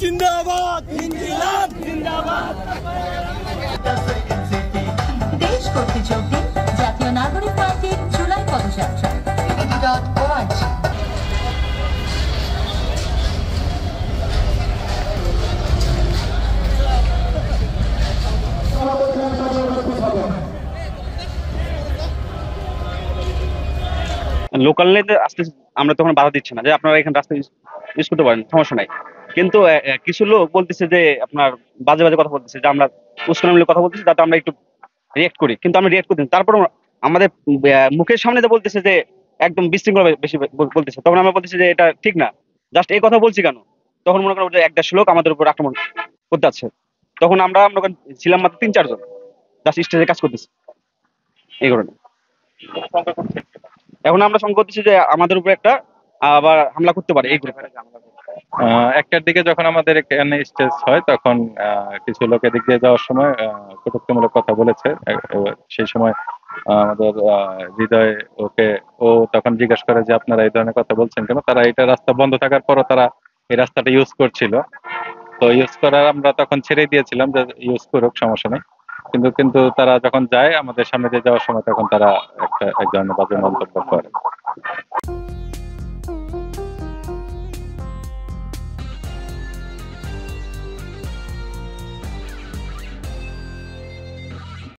जिंदाबाद इंकिलाब जिंदाबाद। দেশ করতে যোগ দিন জাতীয় নাগরিক পার্টির জুলাই পদযাত্রা। লোকাল লেতে আসতে আমরা তখন বাধা দিচ্ছি না যে আপনারা এখানে রাস্তা ইউজ করতে পারেন, সমস্যা নাই। কিন্তু কিছু লোক বলতেছে যে আপনার বাজে বাজে কথা বলতেছে, যে আমরা উস্কানিমূলক কথা বলতেছি যাতে আমরা একটু রিয়েক্ট করি, কিন্তু আমরা রিয়েক্ট করতেছি। তারপর আমাদের মুখের সামনে যে বলতেছে যে একদম বিশৃঙ্খলা বেশি বলতেছে, তখন আমরা বলতেছি যে এটা ঠিক না, জাস্ট এই কথা বলছি কেন। তখন মনে করেন যে 1-1.5 লোক আমাদের উপর আক্রমণ করতে যাচ্ছে। তখন আমরা মনে করেন ছিলাম মাত্র 3-4 জন, জাস্ট স্টেজে কাজ করতেছি এই কারণে। এখন আমরা শঙ্কা করতেছি যে আমাদের উপর একটা আবার হামলা করতে পারে এই গ্রুপে। একটার দিকে যখন আমাদের এখানে স্টেজ হয় তখন কিছু লোক এদিক দিয়ে যাওয়ার সময় কটূক্তিমূলক কথা বলেছে। সেই সময় আমাদের হৃদয় ও তখন জিজ্ঞেস করে যে আপনারা এই ধরনের কথা বলছেন কেন। তারা এটা রাস্তা বন্ধ থাকার পরও তারা এই রাস্তাটা ইউজ করছিল, তো ইউজ করার আমরা তখন ছেড়ে দিয়েছিলাম যে ইউজ করুক, সমস্যা নেই। কিন্তু কিন্তু তারা যখন যায় আমাদের সামনে দিয়ে যাওয়ার সময় তখন তারা এক ধরনের বাজে মন্তব্য করে।